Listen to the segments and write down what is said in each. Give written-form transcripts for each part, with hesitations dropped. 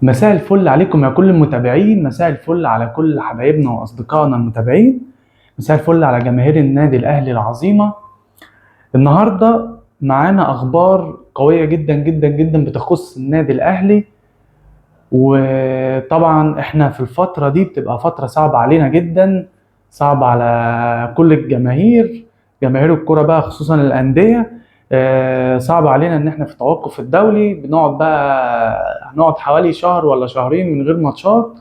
مساء الفل عليكم يا كل المتابعين، مساء الفل على كل حبايبنا وأصدقائنا المتابعين، مساء الفل على جماهير النادي الأهلي العظيمة. النهاردة معانا أخبار قوية جدا جدا جدا بتخص النادي الأهلي. وطبعا احنا في الفترة دي بتبقى فترة صعبة علينا جدا، صعبة على كل الجماهير، جماهير الكرة بقى خصوصا الأندية. صعب علينا ان احنا في التوقف الدولي بنقعد بقى، هنقعد حوالي شهر ولا شهرين من غير ماتشات،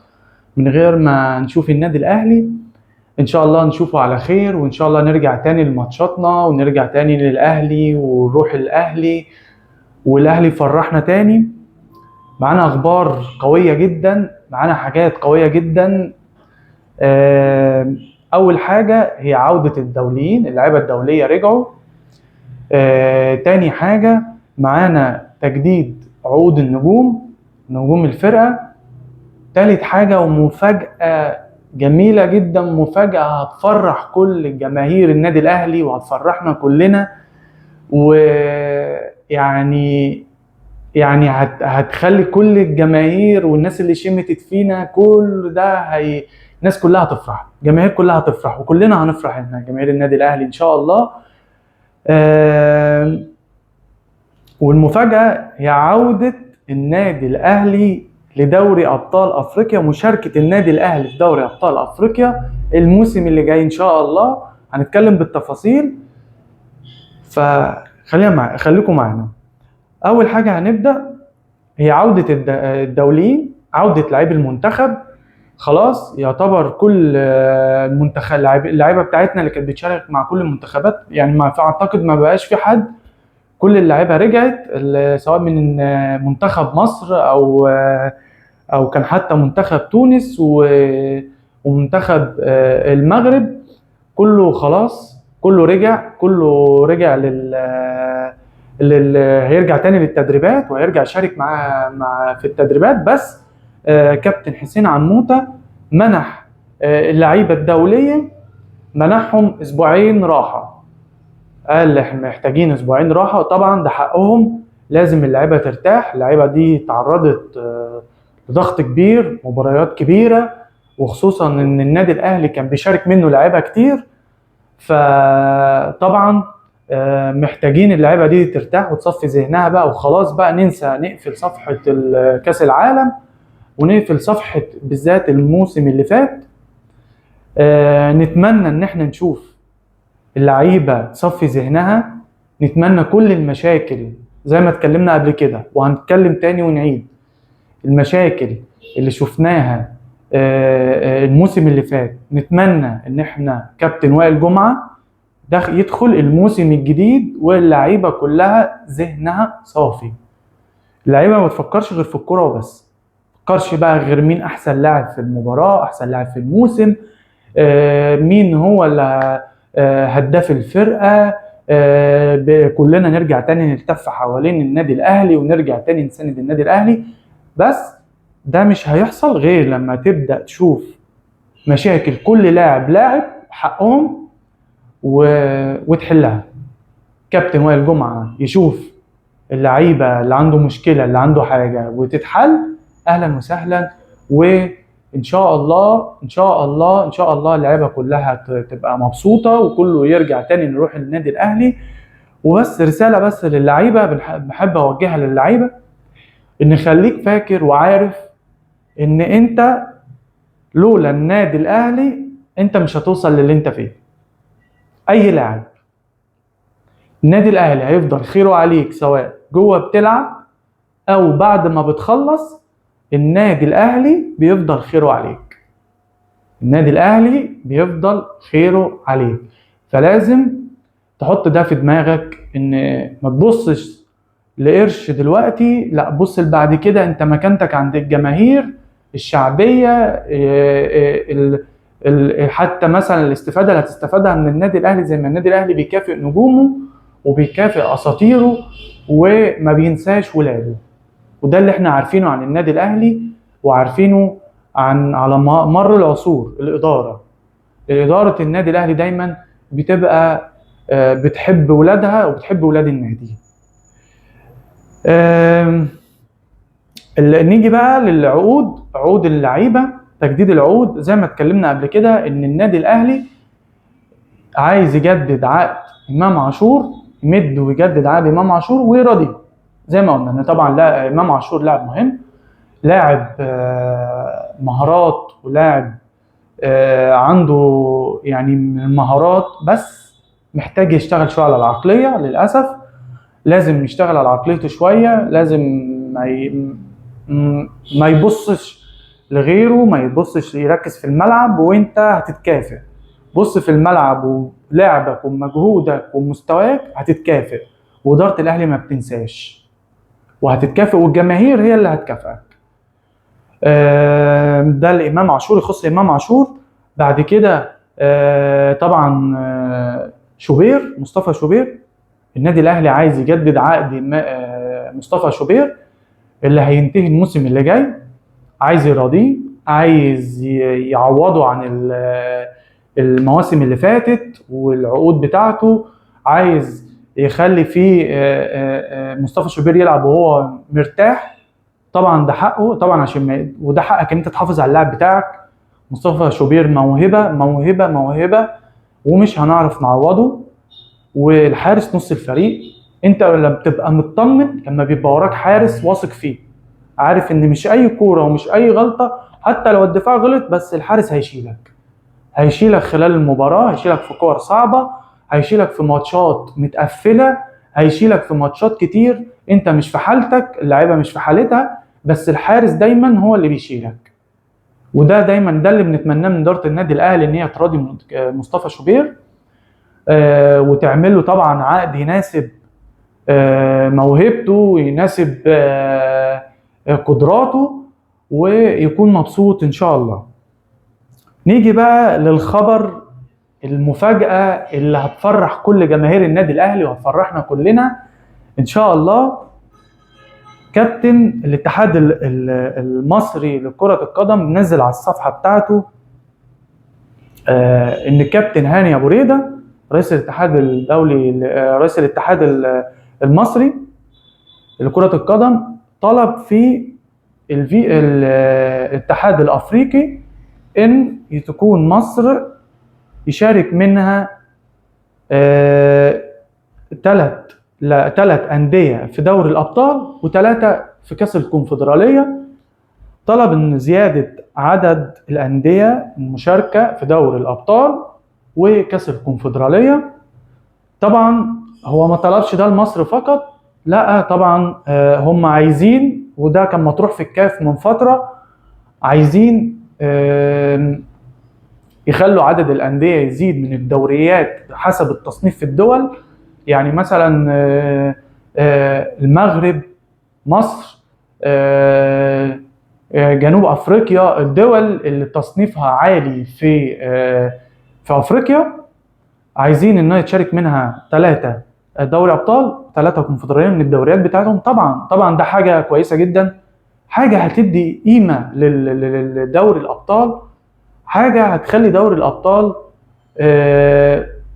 من غير ما نشوف النادي الأهلي. ان شاء الله نشوفه على خير، وان شاء الله نرجع تاني لماتشاتنا ونرجع تاني للأهلي ونروح الأهلي والأهلي يفرحنا تاني. معانا اخبار قويه جدا، معانا حاجات قويه جدا. اول حاجه هي عوده الدوليين، اللعيبه الدوليه رجعوا. تاني حاجه معانا تجديد عقود النجوم، نجوم الفرقه. تالت حاجه ومفاجاه جميله جدا، مفاجاه هتفرح كل جماهير النادي الاهلي وهتفرحنا كلنا. ويعني هتخلي كل الجماهير والناس اللي شمتت فينا كل ده الناس كلها هتفرح، الجماهير كلها هتفرح وكلنا هنفرح احنا جماهير النادي الاهلي ان شاء الله. آه والمفاجأة هي عودة النادي الاهلي لدوري ابطال افريقيا، مشاركة النادي الاهلي في دوري ابطال افريقيا الموسم اللي جاي ان شاء الله. هنتكلم بالتفاصيل، خليكم معانا. اول حاجة هنبدأ هي عودة الدوليين، عودة لاعبي المنتخب. خلاص يعتبر كل المنتخب اللعيبه بتاعتنا اللي كانت بتشارك مع كل المنتخبات، يعني ما اعتقد ما بقاش في حد، كل اللعيبه رجعت، سواء من منتخب مصر او كان حتى منتخب تونس ومنتخب المغرب. كله خلاص، كله رجع هيرجع تاني للتدريبات وهيرجع يشارك في التدريبات. بس كابتن حسين عموتة منح اللعيبة الدولية، منحهم اسبوعين راحة. قال احنا محتاجين اسبوعين راحة، وطبعا ده حقهم، لازم اللعيبة ترتاح. اللعيبة دي تعرضت لضغط كبير، مباريات كبيرة، وخصوصا ان النادي الاهلي كان بيشارك منه لعيبة كتير. فطبعا محتاجين اللعيبه دي ترتاح وتصفي ذهنها بقى، وخلاص بقى ننسى، نقفل صفحه كاس العالم ونقفل صفحه بالذات الموسم اللي فات. نتمنى ان احنا نشوف اللعيبه تصفي ذهنها، نتمنى كل المشاكل زي ما اتكلمنا قبل كده وهنتكلم تاني ونعيد المشاكل اللي شفناها الموسم اللي فات. نتمنى ان احنا كابتن وائل جمعة يدخل الموسم الجديد واللعيبة كلها ذهنها صافي، اللعيبة ما تفكرش غير في الكرة وبس، ما تفكرش بقى غير مين احسن لاعب في المباراة، احسن لاعب في الموسم، مين هو اللي هداف الفرقة. كلنا نرجع تاني نلتف حوالين النادي الاهلي ونرجع تاني نساند النادي الاهلي. بس ده مش هيحصل غير لما تبدأ تشوف مشاكل كل لاعب حقهم وتحلها. كابتن وائل جمعة يشوف اللعيبة اللي عنده مشكلة، اللي عنده حاجة وتتحل، أهلا وسهلا. وإن شاء الله إن شاء الله إن شاء الله اللعيبة كلها تبقى مبسوطة وكله يرجع تاني نروح النادي الأهلي. وبس رسالة بس للعيبة بحب أوجهها للعيبة، إن خليك فاكر وعارف إن أنت لولا النادي الاهلي انت مش هتوصل للي انت فيه. اي لاعب، النادي الاهلي هيفضل خيره عليك سواء جوه بتلعب او بعد ما بتخلص، النادي الاهلي بيفضل خيره عليك، النادي الاهلي بيفضل خيره عليك. فلازم تحط ده في دماغك، ان ما تبصش لقرش دلوقتي، لا بص بعد كده انت مكانتك عند الجماهير الشعبيه. حتى مثلا الاستفاده اللي هتستفادها من النادي الاهلي، زي ما النادي الاهلي بيكافئ نجومه وبيكافئ اساطيره وما بينساش ولاده. وده اللي احنا عارفينه عن النادي الاهلي وعارفينه على مر العصور. الاداره النادي الاهلي دايما بتبقى بتحب ولادها وبتحب ولاد النادي. نيجي بقى للعقود، عقود اللعيبه، تجديد العقود. زي ما اتكلمنا قبل كده ان النادي الاهلي عايز يجدد عقد امام عاشور، يمد ويجدد عقد امام عاشور ويراضي. زي ما قلنا ان طبعا لا، امام عاشور لاعب مهم، لاعب مهارات، ولاعب عنده يعني من المهارات، بس محتاج يشتغل شويه على العقليه للاسف. لازم يشتغل على عقليته شويه، لازم ما ما يبصش لغيره، ما يبصش، يركز في الملعب وانت هتتكافئ. بص في الملعب ولعبك ومجهودك ومستواك هتتكافئ، وإدارة الأهلي ما بتنساش وهتتكافئ، والجماهير هي اللي هتكافئك. ده الإمام عاشور، يخص إمام عاشور. بعد كده طبعا شوبير، مصطفى شوبير. النادي الأهلي عايز يجدد عقد مصطفى شوبير اللي هينتهي الموسم اللي جاي، عايز يراضيه، عايز يعوضه عن المواسم اللي فاتت والعقود بتاعته، عايز يخلي فيه مصطفى شوبير يلعب وهو مرتاح. طبعا ده حقه طبعا، عشان وده حقك ان انت تحافظ على اللاعب بتاعك. مصطفى شوبير موهبه موهبه موهبه، ومش هنعرف نعوضه. والحارس نص الفريق، انت لما بتبقى مطمن لما بيبقى وراك حارس واثق فيه، عارف ان مش اي كوره ومش اي غلطه، حتى لو الدفاع غلط بس الحارس هيشيلك، هيشيلك خلال المباراه، هيشيلك في كور صعبه، هيشيلك في ماتشات متقفله، هيشيلك في ماتشات كتير انت مش في حالتك، اللعيبه مش في حالتها، بس الحارس دايما هو اللي بيشيلك. وده دايما ده اللي بنتمناه من اداره النادي الاهلي، ان هي تراضي مصطفى شوبير وتعمل له طبعا عقد يناسب موهبته، يناسب قدراته، ويكون مبسوط ان شاء الله. نيجي بقى للخبر المفاجأة اللي هتفرح كل جماهير النادي الاهلي وهتفرحنا كلنا ان شاء الله. كابتن الاتحاد المصري لكرة القدم نزل على الصفحة بتاعته ان الكابتن هاني ابو ريدة رئيس الاتحاد الدولي، رئيس الاتحاد المصري لكرة القدم، طلب في الاتحاد الافريقي ان تكون مصر يشارك منها ثلاث انديه في دوري الابطال وثلاثه في كاس الكونفدراليه. طلب ان زياده عدد الانديه المشاركه في دوري الابطال وكاس الكونفدراليه. طبعا هو ما طلبش ده لمصر فقط، لا طبعا هم عايزين، وده كان مطروح في الكاف من فتره، عايزين يخلوا عدد الأندية يزيد من الدوريات حسب التصنيف في الدول. يعني مثلا المغرب، مصر، جنوب أفريقيا، الدول اللي تصنيفها عالي في أفريقيا، عايزين إنها يتشارك منها 3 دوري أبطال، 3 كونفدرالية من الدوريات بتاعتهم. طبعا ده حاجة كويسة جدا، حاجة هتدي قيمة لدوري الأبطال، حاجة هتخلي دوري الأبطال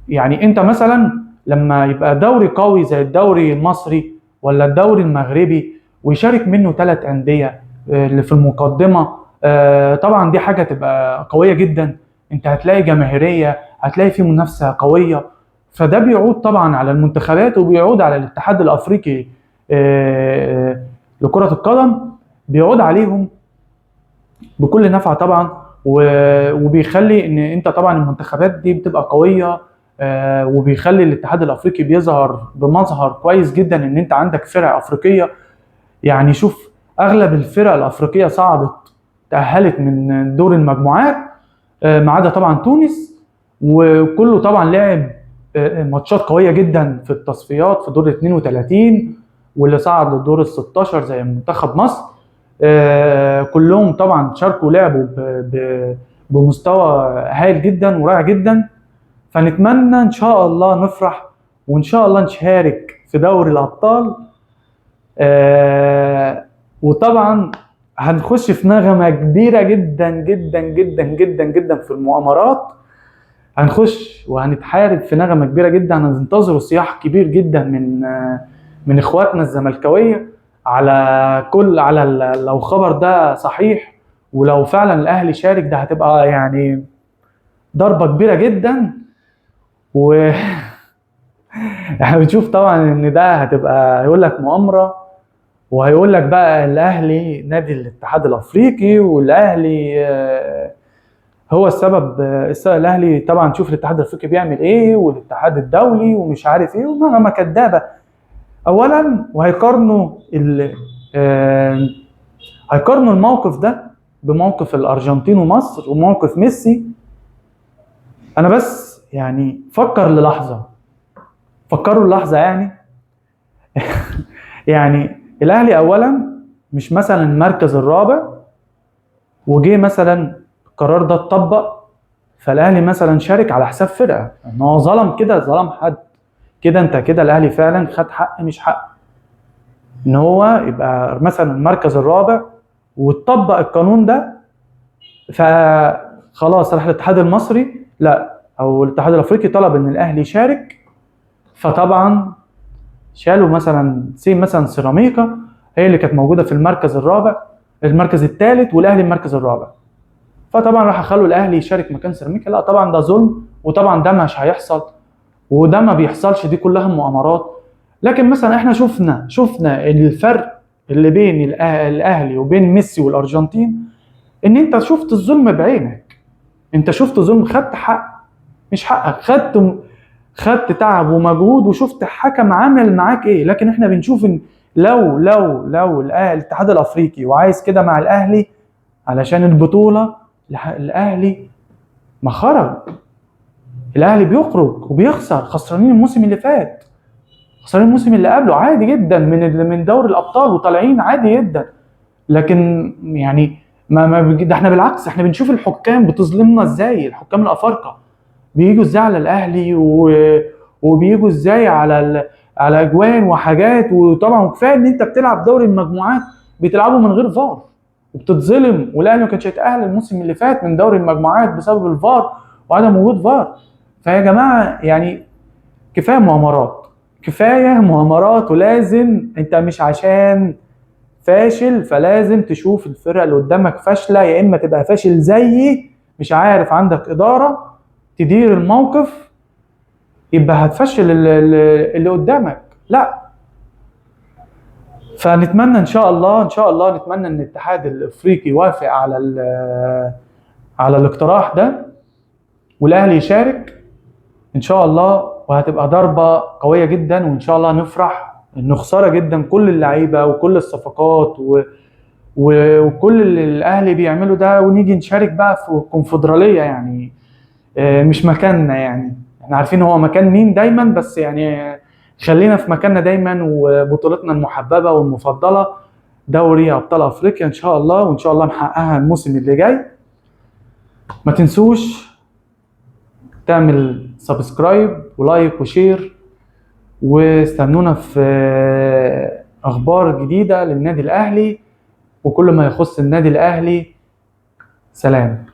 يعني أنت مثلا لما يبقى دوري قوي زي الدوري المصري ولا الدوري المغربي ويشارك منه 3 أندية اللي في المقدمة، طبعا دي حاجة تبقى قوية جدا. أنت هتلاقي جماهيرية، هتلاقي فيه منافسة قوية، فده بيعود طبعا على المنتخبات وبيعود على الاتحاد الأفريقي لكرة القدم، بيعود عليهم بكل نفع طبعا. وبيخلي ان انت طبعا المنتخبات دي بتبقى قويه، وبيخلي الاتحاد الافريقي بيظهر بمظهر كويس جدا ان انت عندك فرق افريقيه. يعني شوف اغلب الفرق الافريقيه صعدت، تاهلت من دور المجموعات ما عدا طبعا تونس، وكله طبعا لعب ماتشات قويه جدا في التصفيات في دور 32 واللي صعد للدور ال 16 زي منتخب مصر. كلهم طبعا شاركوا ولعبوا بمستوى هائل جدا ورائع جدا. فنتمنى ان شاء الله نفرح وان شاء الله نشارك في دوري الابطال. وطبعا هنخش في نغمة كبيرة جدا جدا جدا جدا جدا في المؤامرات، هنخش وهنتحارب في نغمة كبيرة جدا. هننتظروا صياح كبير جدا من اخواتنا الزملكاوية لو الخبر ده صحيح، ولو فعلا الاهلي شارك، ده هتبقى يعني ضربة كبيرة جدا. و احنا بنشوف طبعا ان ده هتبقى يقول لك مؤامرة، وهيقول لك بقى الاهلي نادي الاتحاد الافريقي، والاهلي هو السبب. الاهلي طبعا شوف الاتحاد الافريقي بيعمل ايه، والاتحاد الدولي ومش عارف ايه، وما كدابة اولا. وهيقارنوا هيقارنوا الموقف ده بموقف الارجنتين ومصر وموقف ميسي. انا بس يعني فكروا للحظة يعني. يعني الاهلي اولا مش مثلا المركز الرابع وجه مثلا القرار ده اتطبق، فالاهلي مثلا شارك على حساب فرقه، ان هو ظلم كده، ظلم حد كده. انت كده الاهلي فعلا خد حق مش حق ان هو يبقى مثلا المركز الرابع واتطبق القانون ده، فخلاص راح الاتحاد المصري لا او الاتحاد الافريقي طلب ان الاهلي يشارك، فطبعا شالوا مثلا سيراميكا هي اللي كانت موجوده في المركز الرابع، المركز الثالث، والاهلي المركز الرابع، فطبعا راح خلوا الاهلي يشارك مكان سيراميكا. لا طبعا ده ظلم، وطبعا ده مش هيحصل، وده ما بيحصلش، دي كلها مؤامرات. لكن مثلا احنا شفنا الفرق اللي بين الاهلي وبين ميسي والارجنتين، ان انت شفت الظلم بعينك، انت شفت ظلم، خدت حق مش حقك، خدت تعب ومجهود، وشفت حكم عمل معاك ايه. لكن احنا بنشوف ان لو الاتحاد الافريقي وعايز كده مع الاهلي علشان البطولة، الاهلي ما خرج، الاهلي بيخرج وبيخسر، خسرانين الموسم اللي فات، خسرانين الموسم اللي قبله عادي جدا من دوري الابطال وطالعين عادي جدا. لكن يعني ده احنا بالعكس، احنا بنشوف الحكام بتظلمنا ازاي، الحكام الافارقه بييجوا ازاي على الاهلي وبييجوا ازاي على اجوان وحاجات. وطبعا كفايه ان انت بتلعب دوري المجموعات بتلعبه من غير فار وبتتظلم، والاهلي ما كانش هيتاهل الموسم اللي فات من دوري المجموعات بسبب الفار وعدم وجود فار. فيا جماعه يعني كفايه مؤامرات، كفايه مؤامرات. ولازم انت مش عشان فاشل فلازم تشوف الفرقه اللي قدامك فاشله، يا اما تبقى فاشل زيي مش عارف عندك اداره تدير الموقف يبقى هتفشل اللي قدامك. لا، فنتمنى ان شاء الله نتمنى ان الاتحاد الافريقي يوافق على الاقتراح ده والاهلي يشارك ان شاء الله، وهتبقى ضربة قوية جدا. وان شاء الله نفرح انه خسارة جدا كل اللعيبة وكل الصفقات وكل اللي الاهلي بيعمله ده، ونيجي نشارك بقى في الكونفدرالية يعني. مش مكاننا يعني، احنا عارفين هو مكان مين دايما، بس يعني خلينا في مكاننا دايما وبطولتنا المحببة والمفضلة دوري ابطال افريقيا ان شاء الله، وان شاء الله نحققها الموسم اللي جاي. ما تنسوش تعمل سبسكرايب ولايك وشير، واستنونا في اخبار جديدة للنادي الاهلي وكل ما يخص النادي الاهلي. سلام.